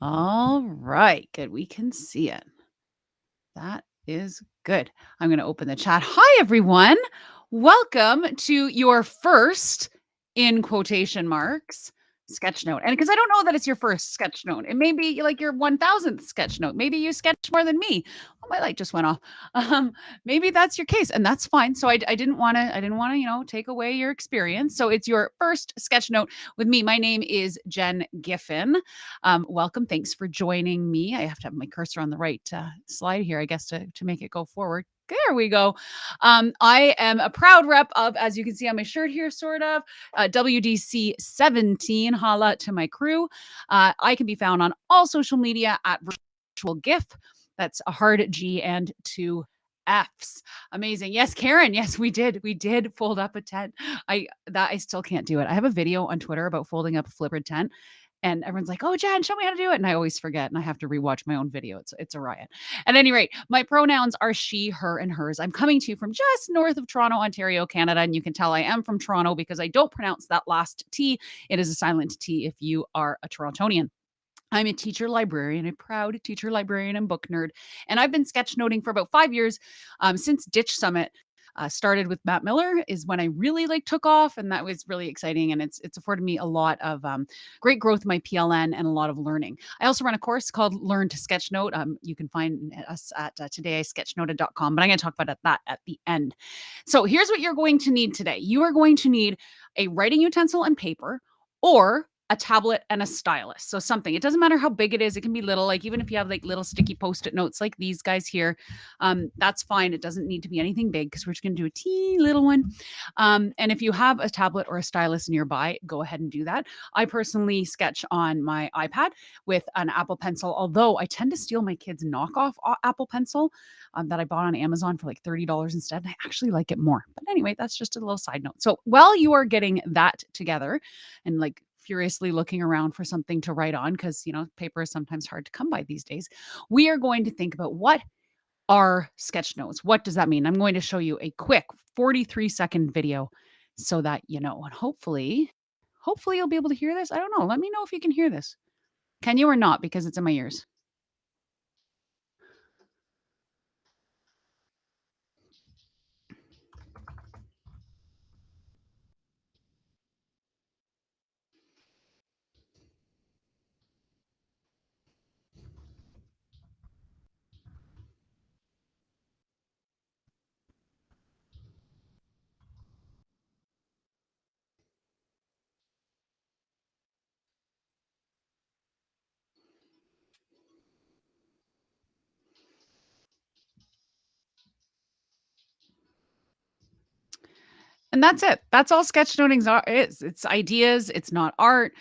All right, good. We can see it. That is good. I'm going to open the chat. Hi, everyone. Welcome to your first, in quotation marks, sketch note. And because I don't know that it's your first sketch note, it may be like your 1000th sketch note. Maybe you sketch more than me. Oh, my light just went off. Um, Maybe that's your case, and that's fine. So I didn't want to, take away your experience. So it's your first sketch note with me. My name is Jen Giffen. Welcome. Thanks for joining me. I have to have my cursor on the right slide here, I guess, to make it go forward. There we go. I am a proud rep of, as you can see on my shirt here, sort of, WDC 17. Holla to my crew. I can be found on all social media at virtual GIF. That's a hard G and two F's. Amazing. Yes, Karen. Yes, we did. We did fold up a tent. I still can't do it. I have a video on Twitter about folding up a flippered tent. And everyone's like, "Oh, Jen, show me how to do it." And I always forget and I have to rewatch my own video. It's a riot. At any rate, my pronouns are she, her, and hers. I'm coming to you from just north of Toronto, Ontario, Canada. And you can tell I am from Toronto because I don't pronounce that last T. It is a silent T if you are a Torontonian. I'm a teacher librarian, a proud teacher librarian and book nerd. And I've been sketchnoting for about 5 years since Ditch Summit. Started with Matt Miller is when I really took off, and that was really exciting. And it's afforded me a lot of great growth in my PLN and a lot of learning. I also run a course called Learn to Sketchnote. You can find us at todaysketchnoted.com, but I'm going to talk about that at the end. So here's what you're going to need today. You are going to need a writing utensil and paper, or a tablet and a stylus. So something, it doesn't matter how big it is. It can be little, like even if you have little sticky post-it notes like these guys here, that's fine. It doesn't need to be anything big because we're just going to do a teeny little one. And if you have a tablet or a stylus nearby, go ahead and do that. I personally sketch on my iPad with an Apple Pencil, although I tend to steal my kids' knockoff Apple Pencil that I bought on Amazon for $30 instead. And I actually like it more. But anyway, that's just a little side note. So while you are getting that together and furiously looking around for something to write on, because paper is sometimes hard to come by these days, we are going to think about what are sketch notes. What does that mean? I'm going to show you a quick 43-second video so that you know, and hopefully you'll be able to hear this. I don't know. Let me know if you can hear this. Can you or not? Because it's in my ears. And that's it. That's all sketchnoting is. It's ideas. It's not art.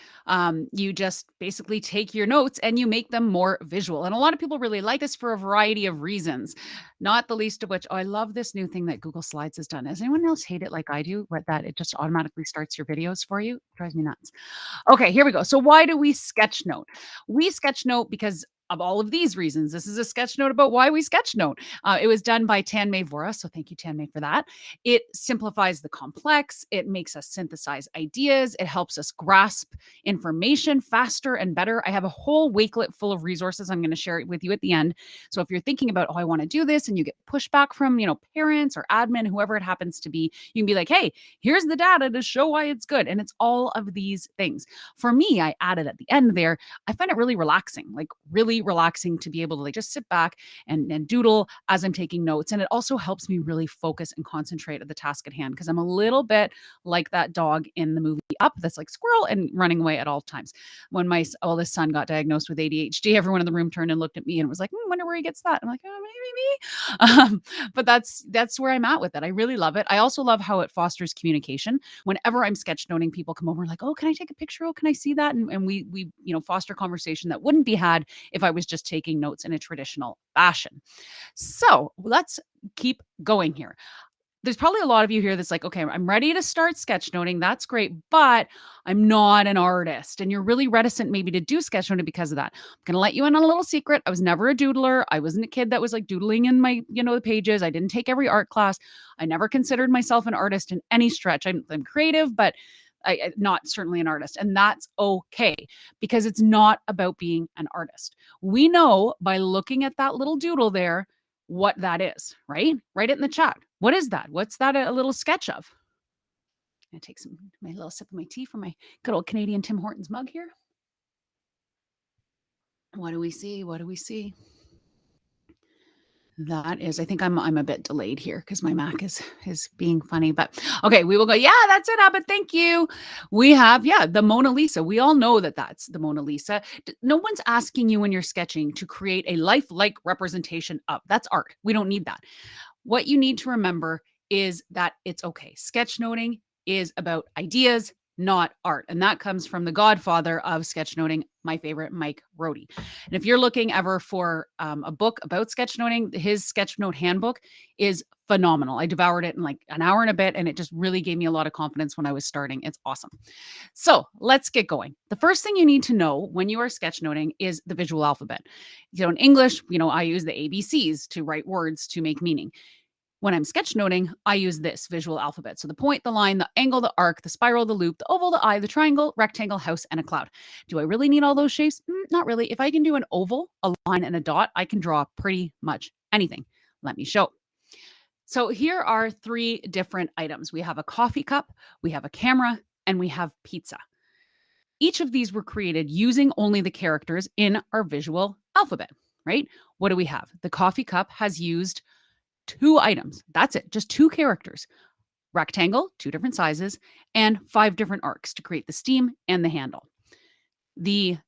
You just basically take your notes and you make them more visual. And a lot of people really like this for a variety of reasons, not the least of which, oh, I love this new thing that Google Slides has done. Does anyone else hate it like I do? But that it just automatically starts your videos for you? It drives me nuts. Okay, here we go. So why do we sketchnote? We sketchnote because of all of these reasons. This is a sketch note about why we sketchnote. It was done by Tanmay Vora, so thank you, Tanmay, for that. It simplifies the complex. It makes us synthesize ideas. It helps us grasp information faster and better. I have a whole wakelet full of resources I'm going to share it with you at the end. So if you're thinking about, oh, I want to do this, and you get pushback from, parents or admin, whoever it happens to be, you can be like, hey, here's the data to show why it's good. And it's all of these things. For me, I added at the end there, I find it really relaxing, really relaxing to be able to just sit back and doodle as I'm taking notes. And it also helps me really focus and concentrate at the task at hand, because I'm a little bit like that dog in the movie Up that's like squirrel and running away at all times. When my oldest son got diagnosed with ADHD, everyone in the room turned and looked at me and was like, wonder where he gets that. I'm like, oh, maybe me. But that's where I'm at with it. I really love it. I also love how it fosters communication. Whenever I'm sketchnoting, people come over like, oh, can I take a picture? Oh, can I see that? And we foster conversation that wouldn't be had if I was just taking notes in a traditional fashion. So let's keep going here. There's probably a lot of you here that's like, okay, I'm ready to start sketchnoting. That's great, but I'm not an artist. And you're really reticent maybe to do sketchnoting because of that. I'm going to let you in on a little secret. I was never a doodler. I wasn't a kid that was doodling in my, the pages. I didn't take every art class. I never considered myself an artist in any stretch. I'm creative, but not certainly an artist. And that's okay because it's not about being an artist. We know by looking at that little doodle there what that is, right? Write it in the chat. What is that? What's that a little sketch of? I'm gonna take my little sip of my tea from my good old Canadian Tim Hortons mug here. What do we see? What do we see? That is, I think I'm a bit delayed here because my Mac is being funny. But okay, we will go. Yeah, that's it, Abbott. Thank you. We have, yeah, the Mona Lisa. We all know that that's the Mona Lisa. No one's asking you when you're sketching to create a lifelike representation of. That's art. We don't need that. What you need to remember is that it's okay. Sketchnoting is about ideas, not art. And that comes from the godfather of sketchnoting, my favorite, Mike Rohde. And if you're looking ever for a book about sketchnoting, his sketchnote handbook is phenomenal. I devoured it in like an hour and a bit, and it just really gave me a lot of confidence when I was starting. It's awesome. So let's get going. The first thing you need to know when you are sketchnoting is the visual alphabet. In English, I use the ABCs to write words to make meaning. When I'm sketchnoting, I use this visual alphabet. So the point, the line, the angle, the arc, the spiral, the loop, the oval, the eye, the triangle, rectangle, house, and a cloud. Do I really need all those shapes? Not really. If I can do an oval, a line, and a dot, I can draw pretty much anything. Let me show. So here are 3 different items. We have a coffee cup, we have a camera, and we have pizza. Each of these were created using only the characters in our visual alphabet, right? What do we have? The coffee cup has used 2 items. That's it. Just 2 characters. Rectangle, 2 different sizes, and 5 different arcs to create the steam and the handle. The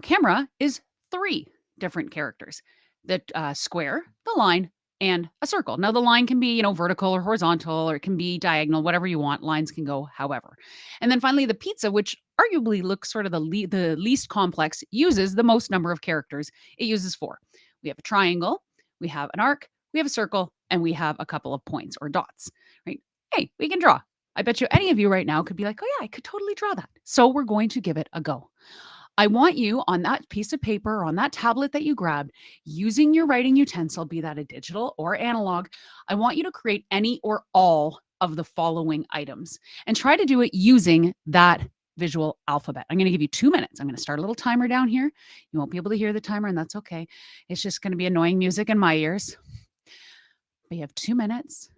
camera is 3 different characters. The square, the line, and a circle. Now the line can be, vertical or horizontal, or it can be diagonal, whatever you want. Lines can go however. And then finally the pizza, which arguably looks sort of the least complex, uses the most number of characters. It uses 4. We have a triangle, we have an arc, we have a circle, and we have a couple of points or dots, right? Hey, we can draw. I bet you any of you right now could be like, oh yeah, I could totally draw that. So we're going to give it a go. I want you on that piece of paper or on that tablet that you grabbed, using your writing utensil, be that a digital or analog, I want you to create any or all of the following items and try to do it using that visual alphabet. I'm going to give you 2 minutes. I'm going to start a little timer down here. You won't be able to hear the timer, and that's okay. It's just going to be annoying music in my ears. But you have 2 minutes.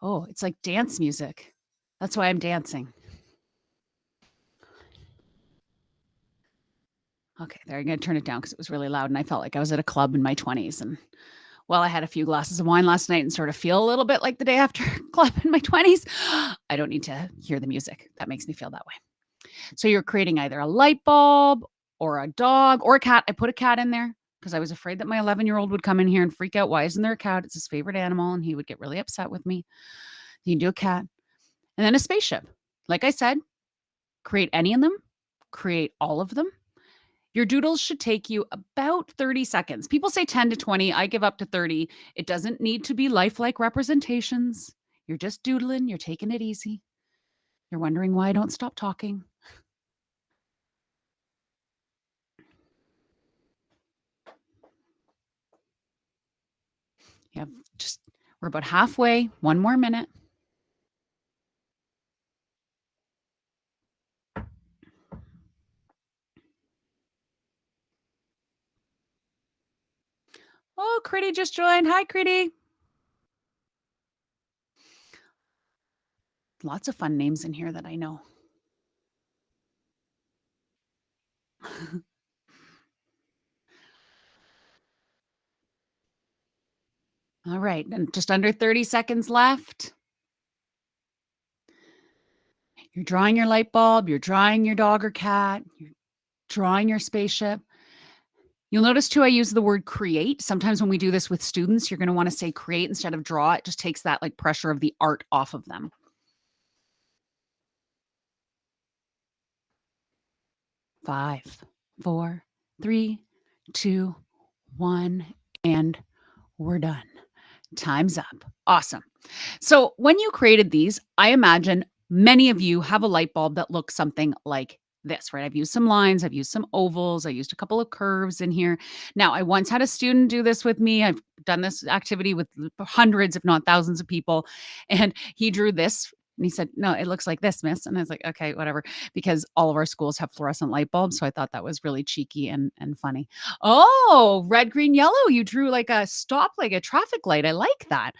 Oh, it's like dance music. That's why I'm dancing. Okay, there. I'm going to turn it down because it was really loud and I felt like I was at a club in my 20s. And I had a few glasses of wine last night and sort of feel a little bit like the day after club in my 20s. I don't need to hear the music. That makes me feel that way. So you're creating either a light bulb or a dog or a cat. I put a cat in there because I was afraid that my 11-year-old would come in here and freak out. Why isn't there a cat? It's his favorite animal, and he would get really upset with me. You can do a cat. And then a spaceship. Like I said, create any of them, create all of them. Your doodles should take you about 30 seconds. People say 10 to 20. I give up to 30. It doesn't need to be lifelike representations. You're just doodling. You're taking it easy. You're wondering why I don't stop talking. You have we're about halfway. 1 more minute. Oh, Critty just joined. Hi, Critty. Lots of fun names in here that I know. All right, and just under 30 seconds left. You're drawing your light bulb, you're drawing your dog or cat, you're drawing your spaceship. You'll notice too, I use the word create. Sometimes when we do this with students, you're going to want to say create instead of draw. It just takes that like pressure of the art off of them. 5, 4, 3, 2, 1, and we're done. Time's up. Awesome. So when you created these, I imagine many of you have a light bulb that looks something like this, right? I've used some lines, I've used some ovals, I used a couple of curves in here. Now, I once had a student do this with me. I've done this activity with hundreds, if not thousands of people. And he drew this And he said, "No, it looks like this, miss." And I was like, "Okay, whatever." Because all of our schools have fluorescent light bulbs. So I thought that was really cheeky and funny. Oh, red, green, yellow. You drew like a stop, like a traffic light. I like that.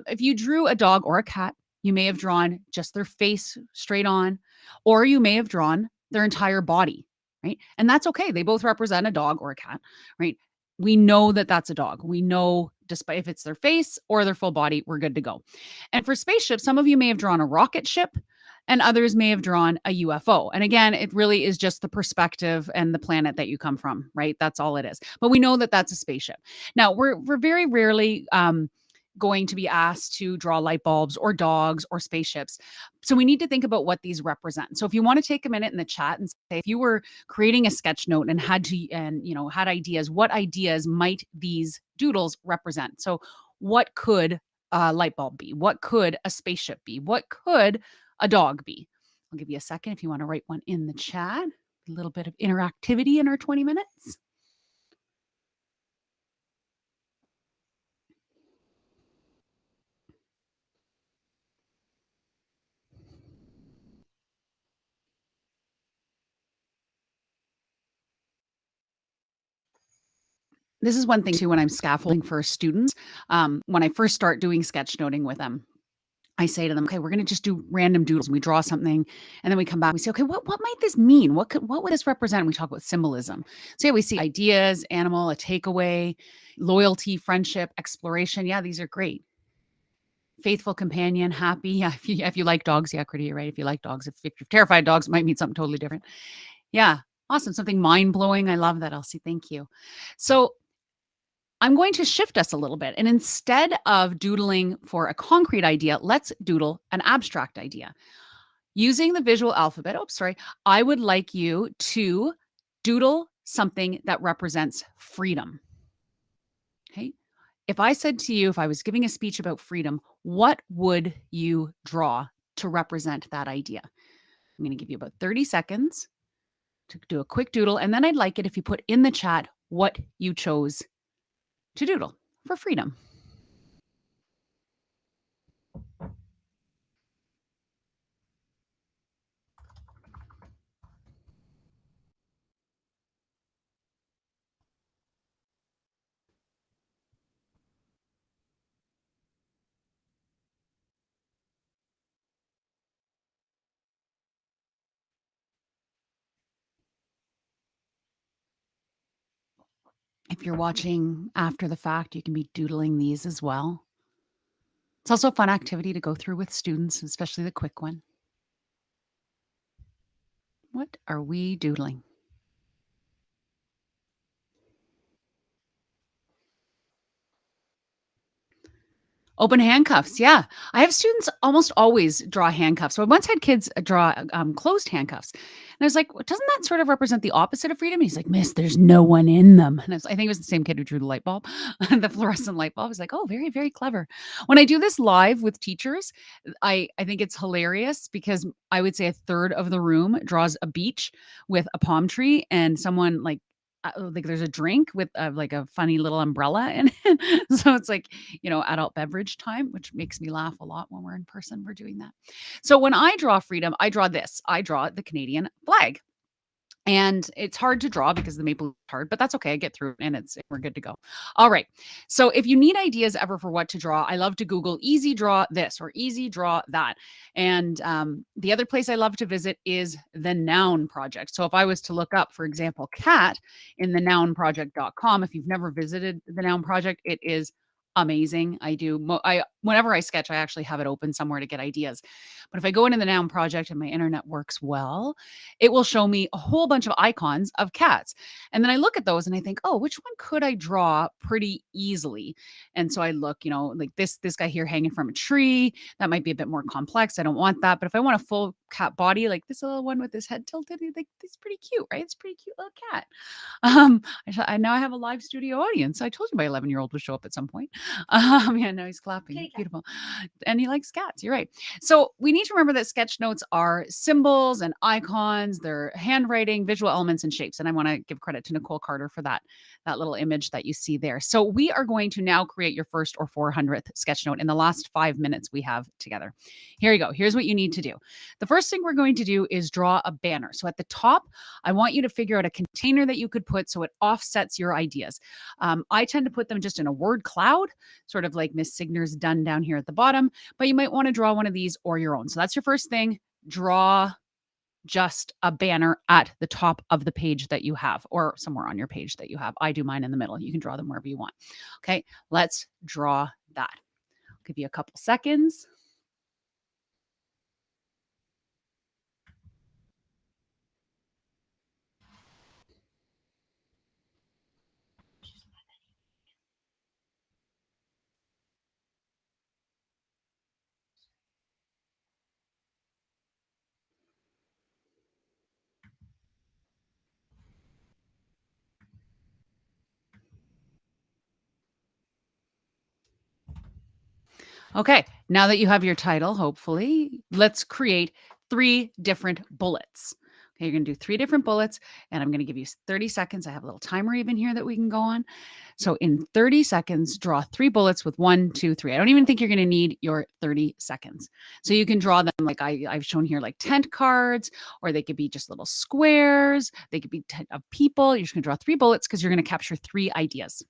If you drew a dog or a cat, you may have drawn just their face straight on, or you may have drawn their entire body, right? And that's okay. They both represent a dog or a cat, right? We know that that's a dog. We know, despite if it's their face or their full body, we're good to go. And for spaceships, some of you may have drawn a rocket ship and others may have drawn a UFO. And again, it really is just the perspective and the planet that you come from, right? That's all it is. But we know that that's a spaceship. Now, we're very rarely going to be asked to draw light bulbs or dogs or spaceships. So we need to think about what these represent. So if you want to take a minute in the chat and say, if you were creating a sketch note and had ideas, what ideas might these doodles represent? So what could a light bulb be? What could a spaceship be? What could a dog be? I'll give you a second if you want to write one in the chat. A little bit of interactivity in our 20 minutes. This is one thing too when I'm scaffolding for students. When I first start doing sketchnoting with them, I say to them, "Okay, we're gonna just do random doodles." We draw something, and then we come back. We say, "Okay, what might this mean? What would this represent?" And we talk about symbolism. So yeah, we see ideas, animal, a takeaway, loyalty, friendship, exploration. Yeah, these are great. Faithful companion, happy. Yeah, if you like dogs, yeah, Critty, you're right. If you like dogs, if you're terrified of dogs, it might mean something totally different. Yeah, awesome. Something mind blowing. I love that, Elsie. Thank you. So I'm going to shift us a little bit. And instead of doodling for a concrete idea, let's doodle an abstract idea. Using the visual alphabet, I would like you to doodle something that represents freedom. Okay. If I said to you, if I was giving a speech about freedom, what would you draw to represent that idea? I'm going to give you about 30 seconds to do a quick doodle. And then I'd like it if you put in the chat what you chose to doodle for freedom. If you're watching after the fact, you can be doodling these as well. It's also a fun activity to go through with students, especially the quick one. What are we doodling? Open handcuffs, yeah. I have students almost always draw handcuffs. So I once had kids draw closed handcuffs. And I was like, "Well, doesn't that sort of represent the opposite of freedom?" And he's like, "Miss, there's no one in them." And I think it was the same kid who drew the light bulb, the fluorescent light bulb. I was like, "Oh, very, very clever." When I do this live with teachers, I think it's hilarious because I would say a third of the room draws a beach with a palm tree and someone like there's a drink with like a funny little umbrella in it. So it's like, adult beverage time, which makes me laugh a lot when we're in person. We're doing that. So when I draw freedom, I draw this. I draw the Canadian flag. And it's hard to draw because the maple is hard, but that's okay. I get through it and we're good to go. All right. So if you need ideas ever for what to draw, I love to Google easy draw this or easy draw that. And the other place I love to visit is the Noun Project. So if I was to look up, for example, cat in the nounproject.com, if you've never visited the Noun Project, it is amazing. Whenever I sketch, I actually have it open somewhere to get ideas. But if I go into the Noun Project and my internet works well, it will show me a whole bunch of icons of cats. And then I look at those and I think, oh, which one could I draw pretty easily? And so I look, like this guy here hanging from a tree, that might be a bit more complex. I don't want that. But if I want a full cat body, like this little one with his head tilted. Like, it's pretty cute, right? It's a pretty cute little cat. I now I have a live studio audience. I told you my 11-year-old would show up at some point. Yeah, now he's clapping. Kitty cat. Beautiful. And he likes cats. You're right. So we need to remember that sketch notes are symbols and icons, they're handwriting, visual elements, and shapes. And I want to give credit to Nicole Carter for that little image that you see there. So we are going to now create your first or 400th sketch note in the last 5 minutes we have together. Here you go. Here's what you need to do. The first thing we're going to do is draw a banner. So at the top, I want you to figure out a container that you could put so it offsets your ideas. I tend to put them just in a word cloud, sort of like Miss Signer's done down here at the bottom, but you might want to draw one of these or your own. So that's your first thing. Draw just a banner at the top of the page that you have, or somewhere on your page that you have. I do mine in the middle. You can draw them wherever you want. Okay, let's draw that. I'll give you a couple seconds. Okay, now that you have your title, hopefully, let's create 3 different bullets. Okay, you're gonna do 3 different bullets, and I'm gonna give you 30 seconds. I have a little timer even here that we can go on. So in 30 seconds, draw 3 bullets with 1, 2, 3. I don't even think you're gonna need your 30 seconds. So you can draw them like I've shown here, like tent cards, or they could be just little squares. They could be of people. You're just gonna draw 3 bullets because you're gonna capture 3 ideas.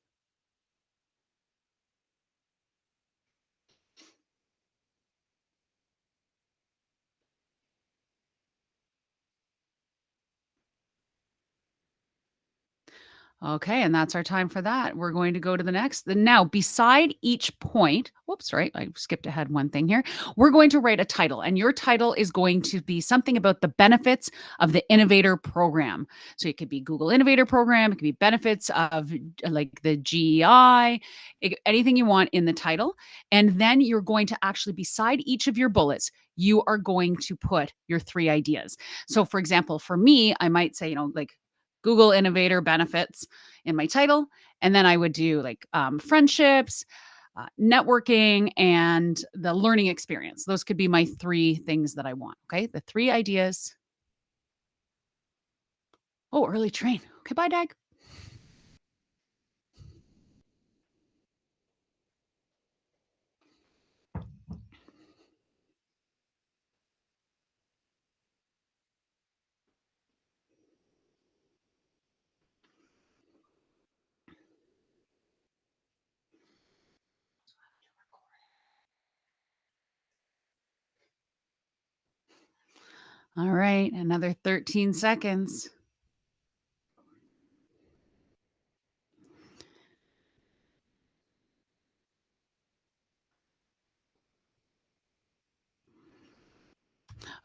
Okay, and that's our time for that. We're going to go to the next. Now, beside each point, whoops, right, I skipped ahead one thing here. We're going to write a title, and your title is going to be something about the benefits of the Innovator Program. So it could be Google Innovator Program, it could be benefits of like the GEI, anything you want in the title. And then you're going to actually, beside each of your bullets, you are going to put your 3 ideas. So, for example, for me, I might say, like Google Innovator benefits in my title. And then I would do like friendships, networking, and the learning experience. Those could be my 3 things that I want. Okay. The 3 ideas. Oh, early train. Okay. Bye, Dag. All right. Another 13 seconds.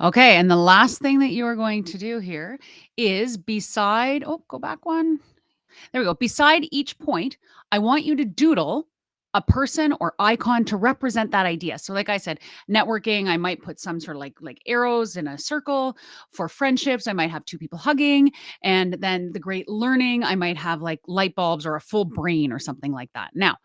Okay. And the last thing that you are going to do here is beside, oh, go back one. There we go. Beside each point, I want you to doodle a person or icon to represent that idea. So like I said, networking, I might put some sort of like arrows in a circle. For friendships, I might have 2 people hugging, and then the great learning, I might have like light bulbs or a full brain or something like that. Now,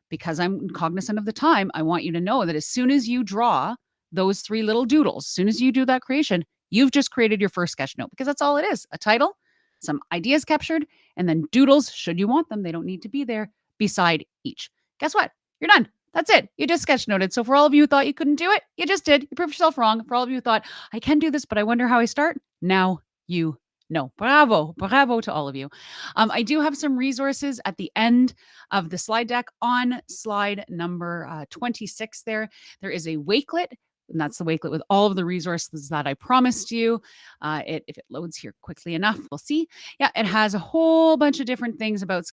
because I'm cognizant of the time, I want you to know that as soon as you draw those 3 little doodles, as soon as you do that creation, you've just created your first sketch note, because that's all it is. A title, some ideas captured, and then doodles, should you want them, they don't need to be there, beside each. Guess what? You're done. That's it. You just sketch noted. So for all of you who thought you couldn't do it, you just did. You proved yourself wrong. For all of you who thought, I can do this, but I wonder how I start, now you know. Bravo. Bravo to all of you. I do have some resources at the end of the slide deck. On slide number 26 there is a Wakelet, and that's the Wakelet with all of the resources that I promised you. If it loads here quickly enough, we'll see. Yeah, it has a whole bunch of different things about